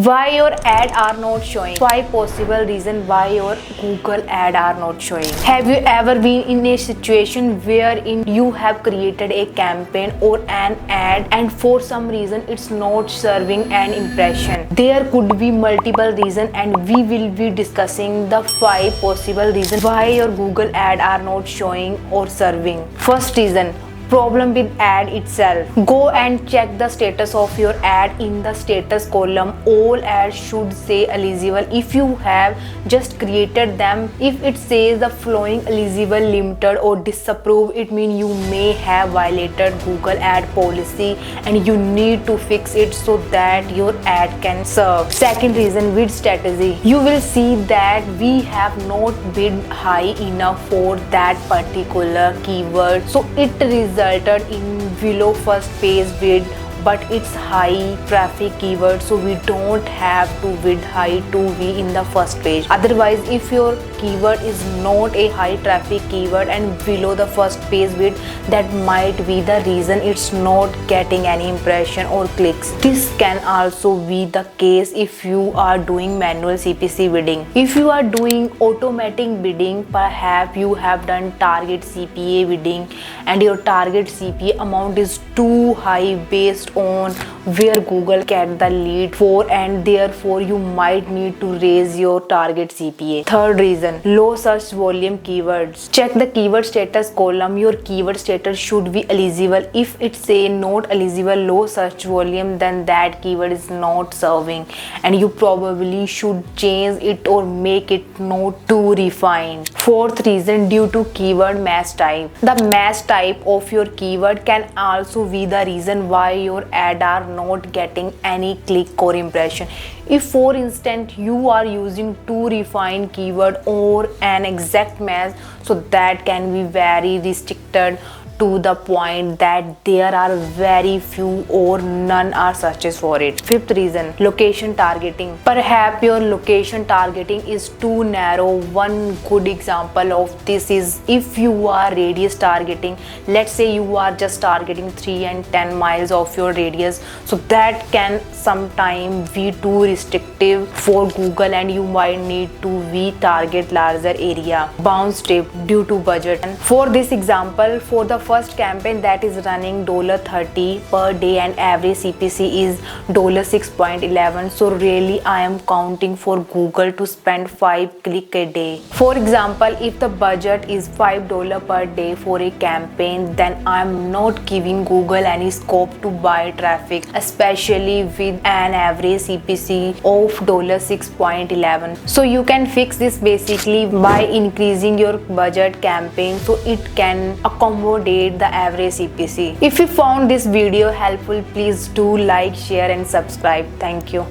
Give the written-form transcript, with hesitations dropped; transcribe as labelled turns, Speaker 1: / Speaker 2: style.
Speaker 1: Why your ad are not showing? 5 possible reasons why your Google ad are not showing. Have you ever been in a situation wherein you have created a campaign or an ad and for some reason it's not serving an impression? There could be multiple reasons and we will be discussing the 5 possible reasons why your Google ad are not showing or serving. First reason, problem with ad itself. Go and check the status of your ad. In the status column, all ads should say eligible. If you have just created them, if it says the following eligible, limited or disapproved, it means you may have violated Google ad policy and you need to fix it so that your ad can serve. Second reason, bid strategy. You will see that we have not bid high enough for that particular keyword, so it resulted in below first page bid, but it's high traffic keyword, so we don't have to bid high to be in the first page. Otherwise, if your keyword is not a high traffic keyword and below the first page bid, that might be the reason it's not getting any impression or clicks. This can also be the case if you are doing manual CPC bidding. If you are doing automatic bidding, perhaps you have done target CPA bidding and your target CPA amount is too high based on where Google get the lead for, and therefore you might need to raise your target CPA. Third reason, low search volume keywords. Check the keyword status column. Your keyword status should be eligible. If it say not eligible, low search volume, then that keyword is not serving and you probably should change it or make it not too refined. Fourth reason, due to keyword match type. The match type of your keyword can also be the reason why your ad are not getting any click or impression. If for instance you are using too refined keyword or an exact match, so that can be very restricted to the point that there are very few or none are searches for it. Fifth reason, location targeting. Perhaps your location targeting is too narrow. One good example of this is if you are radius targeting. Let's say you are just targeting 3 and 10 miles of your radius, so that can sometimes be too restrictive for Google and you might need to target larger area. Bounce tip due to budget. And for this example, for the first campaign that is running $30 per day and average CPC is $6.11, so really I am counting for Google to spend 5 click a day. For example, if the budget is $5 per day for a campaign, then I am not giving Google any scope to buy traffic, especially with an average CPC of $6.11. So you can fix this basically by increasing your budget campaign so it can accommodate the average CPC. If you found this video helpful, please do like, share and subscribe. Thank you.